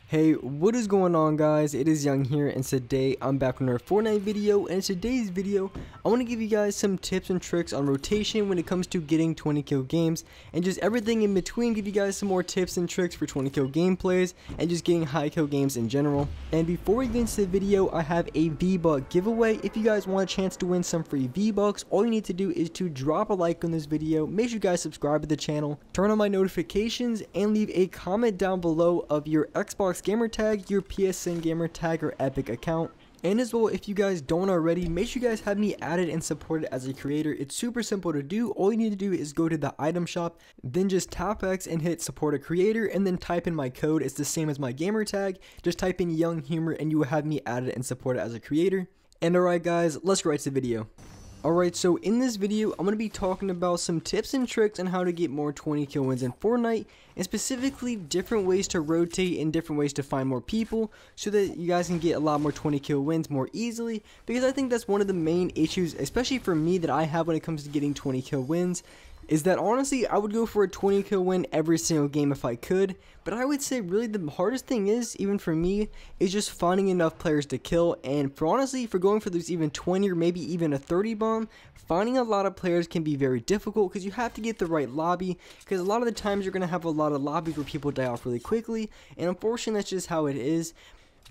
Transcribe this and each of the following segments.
Hey, what is going on, guys? It is Young here, and today I'm back with another Fortnite video. And in today's video, I want to give you guys some tips and tricks on rotation when it comes to getting 20 kill games, and just everything in between. Give you guys some more tips and tricks for 20 kill gameplays and just getting high kill games in general. And before we get into the video, I have a V-Buck giveaway. If you guys want a chance to win some free V-Bucks, all you need to do is to drop a like on this video, make sure you guys subscribe to the channel, turn on my notifications, and leave a comment down below of your Xbox gamer tag, your PSN gamer tag, or Epic account. And as well, if you guys don't already, make sure you guys have me added and supported as a creator. It's super simple to do. All you need to do is go to the item shop, then just tap X and hit support a creator, and then type in my code. It's the same as my gamer tag. Just type in Young Humor and you will have me added and supported as a creator. And alright guys, let's get right to the video. Alright, so in this video, I'm going to be talking about some tips and tricks on how to get more 20 kill wins in Fortnite, and specifically different ways to rotate and different ways to find more people so that you guys can get a lot more 20 kill wins more easily, because I think that's one of the main issues, especially for me, that I have when it comes to getting 20 kill wins. Is that honestly, I would go for a 20 kill win every single game if I could, but I would say really the hardest thing is, even for me, is just finding enough players to kill. And for honestly, for going for those even 20 or maybe even a 30 bomb, finding a lot of players can be very difficult because you have to get the right lobby, because a lot of the times you're going to have a lot of lobbies where people die off really quickly, and unfortunately that's just how it is.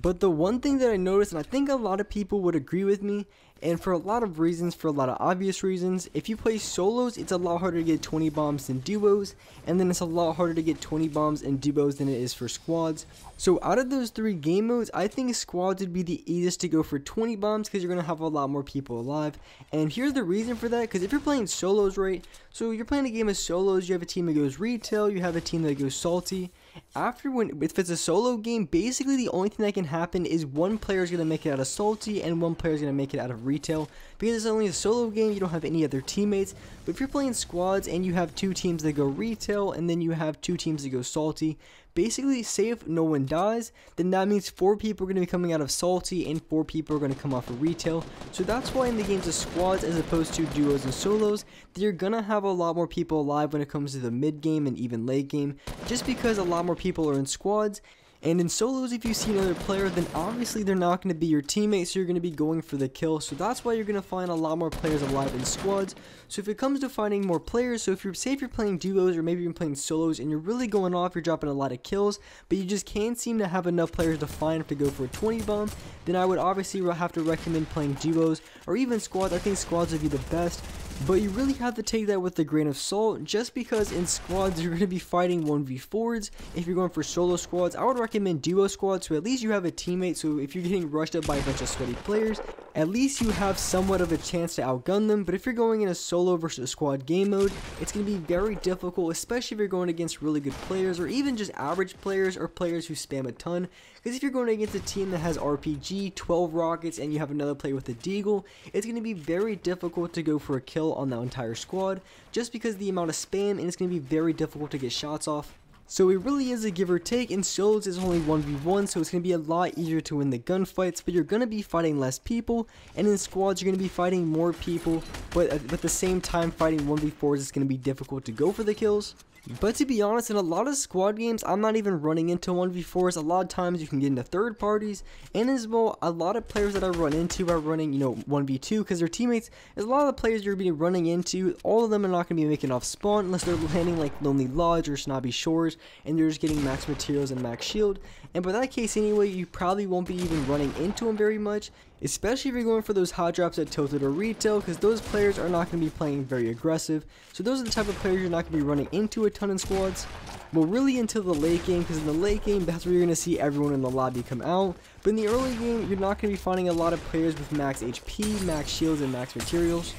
But the one thing that I noticed, and I think a lot of people would agree with me, and for a lot of reasons, for a lot of obvious reasons, if you play solos, it's a lot harder to get 20 bombs than duos, and then it's a lot harder to get 20 bombs in duos than it is for squads. So out of those three game modes, I think squads would be the easiest to go for 20 bombs because you're going to have a lot more people alive. And here's the reason for that, because if you're playing solos, right, so you're playing a game of solos, you have a team that goes retail, you have a team that goes salty. If it's a solo game, basically the only thing that can happen is one player is going to make it out of salty and one player is going to make it out of retail. Because it's only a solo game, you don't have any other teammates. But if you're playing squads and you have two teams that go retail and then you have two teams that go salty, basically, say if no one dies, then that means 4 people are going to be coming out of salty and 4 people are going to come off of retail. So that's why in the games of squads as opposed to duos and solos, you're going to have a lot more people alive when it comes to the mid game and even late game, just because a lot more people are in squads. And in solos, if you see another player, then obviously they're not going to be your teammates, so you're going to be going for the kill. So that's why you're going to find a lot more players alive in squads. So if it comes to finding more players, so if you're, say if you're playing duos or maybe you're playing solos and you're really going off, you're dropping a lot of kills, but you just can't seem to have enough players to find to go for a 20 bomb, then I would obviously have to recommend playing duos or even squads. I think squads would be the best. But you really have to take that with a grain of salt, just because in squads you're going to be fighting 1v4s. If you're going for solo squads, I would recommend duo squads, so at least you have a teammate, so if you're getting rushed up by a bunch of sweaty players, at least you have somewhat of a chance to outgun them. But if you're going in a solo versus squad game mode, it's going to be very difficult, especially if you're going against really good players or even just average players or players who spam a ton. Because if you're going against a team that has RPG, 12 rockets, and you have another player with a deagle, it's going to be very difficult to go for a kill on the entire squad, just because of the amount of spam, and it's going to be very difficult to get shots off. So it really is a give or take. In solos it's only 1v1, so it's going to be a lot easier to win the gunfights, but you're going to be fighting less people, and in squads you're going to be fighting more people, but at the same time fighting 1v4s is going to be difficult to go for the kills. But to be honest, in a lot of squad games, I'm not even running into 1v4s. A lot of times you can get into third parties, and as well, a lot of players that I run into are running, 1v2, because their teammates, as a lot of the players you're going to be running into, all of them are not going to be making off spawn unless they're landing like Lonely Lodge or Snobby Shores, and they're just getting max materials and max shield. And by that case anyway, you probably won't be even running into them very much, especially if you're going for those hot drops at Tilted or Retail, because those players are not going to be playing very aggressive. So those are the type of players you're not going to be running into a ton in squads. Well, really until the late game, because in the late game, that's where you're going to see everyone in the lobby come out. But in the early game, you're not going to be finding a lot of players with max HP, max shields, and max materials.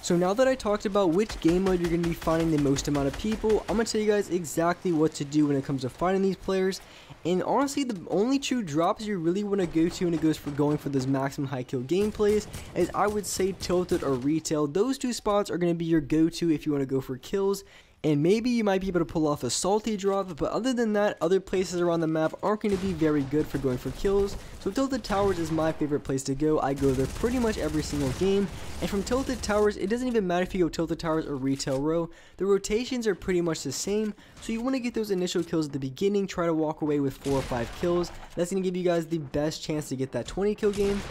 So now that I talked about which game mode you're going to be finding the most amount of people, I'm going to tell you guys exactly what to do when it comes to finding these players. And honestly, the only true drops you really want to go to when it goes for going for those maximum high kill gameplays is, I would say, Tilted or Retail. Those two spots are going to be your go-to if you want to go for kills. And maybe you might be able to pull off a salty drop, but other than that, other places around the map aren't going to be very good for going for kills. So Tilted Towers is my favorite place to go. I go there pretty much every single game. And from Tilted Towers, it doesn't even matter if you go Tilted Towers or Retail Row. The rotations are pretty much the same. So you want to get those initial kills at the beginning, try to walk away with 4 or 5 kills. That's going to give you guys the best chance to get that 20 kill game.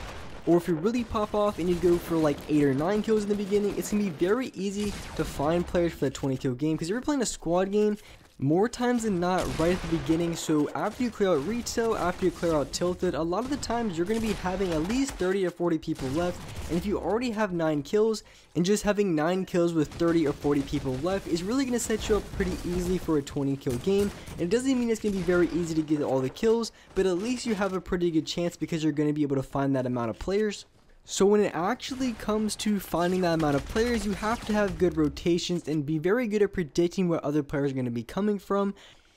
Or if you really pop off and you go for like 8 or 9 kills in the beginning, it's going to be very easy to find players for that 20 kill game, because if you're playing a squad game, more times than not right at the beginning. So after you clear out Retail, after you clear out Tilted, a lot of the times you're going to be having at least 30 or 40 people left. And if you already have 9 kills, and just having 9 kills with 30 or 40 people left is really going to set you up pretty easily for a 20 kill game. And it doesn't mean it's going to be very easy to get all the kills, but at least you have a pretty good chance because you're going to be able to find that amount of players. So when it actually comes to finding that amount of players, you have to have good rotations and be very good at predicting where other players are going to be coming from.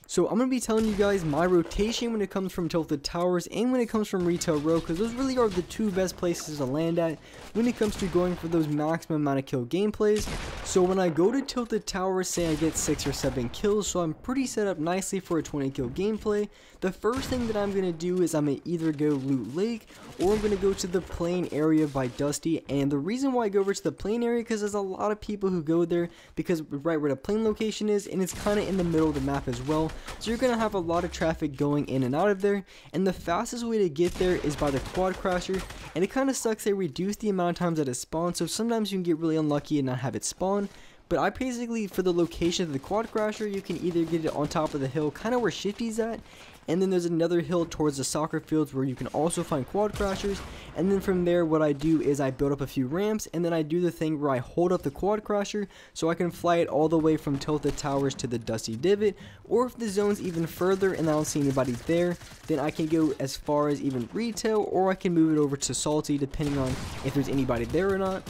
So I'm going to be telling you guys my rotation when it comes from Tilted Towers and when it comes from Retail Row, because those really are the 2 best places to land at when it comes to going for those maximum amount of kill gameplays. So when I go to Tilted Towers, say I get 6 or 7 kills, so I'm pretty set up nicely for a 20 kill gameplay. The first thing that I'm going to do is I'm going to either go Loot Lake or I'm going to go to the plain area by Dusty. And the reason why I go over to the plain area, because there's a lot of people who go there because right where the plain location is, and it's kind of in the middle of the map as well. So you're going to have a lot of traffic going in and out of there, and the fastest way to get there is by the quad crasher. And it kind of sucks they reduce the amount of times that it spawns, so sometimes you can get really unlucky and not have it spawn. But I basically, for the location of the quad crasher, you can either get it on top of the hill, kind of where Shifty's at, and then there's another hill towards the soccer fields where you can also find quad crashers. And then from there, what I do is I build up a few ramps, and then I do the thing where I hold up the quad crasher so I can fly it all the way from Tilted Towers to the Dusty Divot. Or if the zone's even further and I don't see anybody there, then I can go as far as even Retail, or I can move it over to Salty depending on if there's anybody there or not.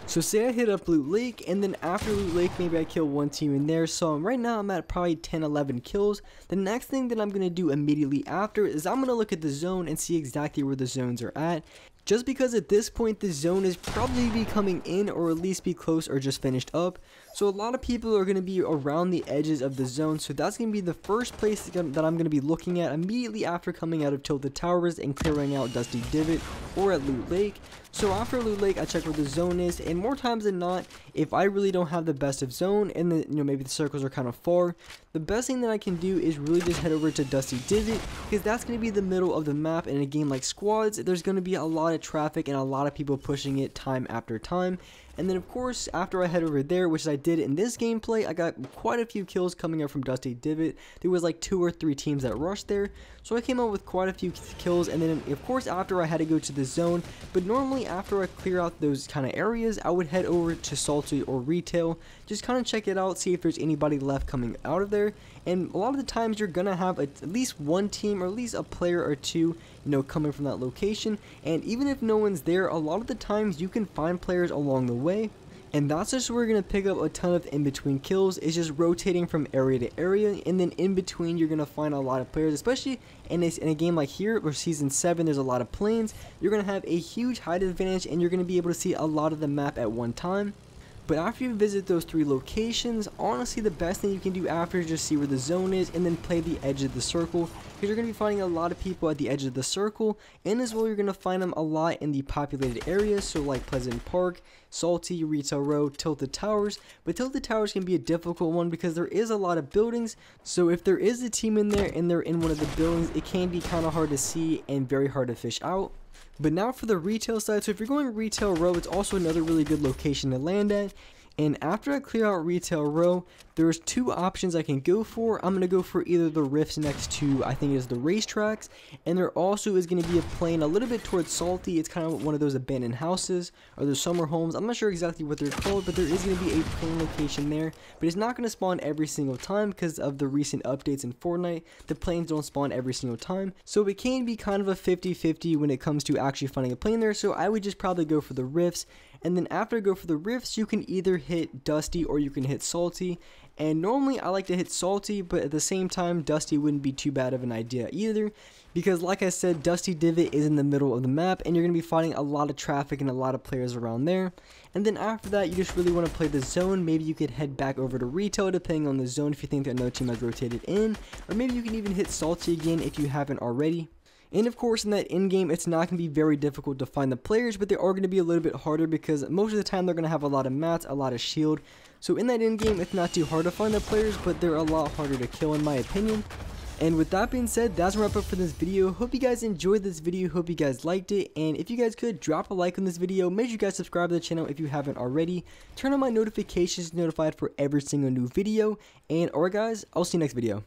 So say I hit up Loot Lake, and then after Loot Lake maybe I kill 1 team in there. So right now I'm at probably 10-11 kills. The next thing that I'm going to do immediately after is I'm going to look at the zone and see exactly where the zones are at. Just because at this point the zone is probably be coming in, or at least be close or just finished up. So a lot of people are going to be around the edges of the zone, so that's going to be the first place that I'm going to be looking at immediately after coming out of Tilted Towers and clearing out Dusty Divot or at Loot Lake. So after Loot Lake, I check where the zone is, and more times than not, if I really don't have the best of zone and maybe the circles are kind of far, the best thing that I can do is really just head over to Dusty Divot, because that's going to be the middle of the map. And in a game like Squads, there's going to be a lot of traffic and a lot of people pushing it time after time. And then of course, after I head over there, which I did in this gameplay, I got quite a few kills coming up from Dusty Divot. There was like 2 or 3 teams that rushed there, so I came out with quite a few kills. And then of course after I had to go to the zone, but normally after I clear out those kind of areas, I would head over to Salty or Retail, just kind of check it out, see if there's anybody left coming out of there. And a lot of the times you're gonna have at least 1 team or at least a player or 2, coming from that location. And even if no one's there, a lot of the times you can find players along the way. And that's just where we're going to pick up a ton of in-between kills. It's just rotating from area to area, and then in between you're going to find a lot of players, especially in a game like here where Season 7 there's a lot of planes. You're going to have a huge height advantage, and you're going to be able to see a lot of the map at one time. But after you visit those 3 locations, honestly the best thing you can do after is just see where the zone is and then play the edge of the circle, because you're going to be finding a lot of people at the edge of the circle, and as well you're going to find them a lot in the populated areas, so like Pleasant Park, Salty, Retail Row, Tilted Towers. But Tilted Towers can be a difficult one because there is a lot of buildings, so if there is a team in there and they're in one of the buildings, it can be kind of hard to see and very hard to fish out. But now for the retail side, so if you're going Retail Row, it's also another really good location to land at. And after I clear out Retail Row, there's 2 options I can go for. I'm going to go for either the rifts next to, I think it is the racetracks, and there also is going to be a plane a little bit towards Salty. It's kind of one of those abandoned houses or those summer homes. I'm not sure exactly what they're called, but there is going to be a plane location there. But it's not going to spawn every single time because of the recent updates in Fortnite. The planes don't spawn every single time, so it can be kind of a 50-50 when it comes to actually finding a plane there. So I would just probably go for the rifts. And then after I go for the rifts, you can either hit Dusty or you can hit Salty. And normally I like to hit Salty, but at the same time Dusty wouldn't be too bad of an idea either, because like I said, Dusty Divot is in the middle of the map and you're going to be fighting a lot of traffic and a lot of players around there. And then after that, you just really want to play the zone. Maybe you could head back over to Retail depending on the zone if you think that another team has rotated in, or maybe you can even hit Salty again if you haven't already. And of course, in that in-game, it's not going to be very difficult to find the players, but they are going to be a little bit harder because most of the time they're going to have a lot of mats, a lot of shield. So in that in-game, it's not too hard to find the players, but they're a lot harder to kill in my opinion. And with that being said, that's my wrap up for this video. Hope you guys enjoyed this video, hope you guys liked it, and if you guys could, drop a like on this video, make sure you guys subscribe to the channel if you haven't already, turn on my notifications to be notified for every single new video, and alright guys, I'll see you next video.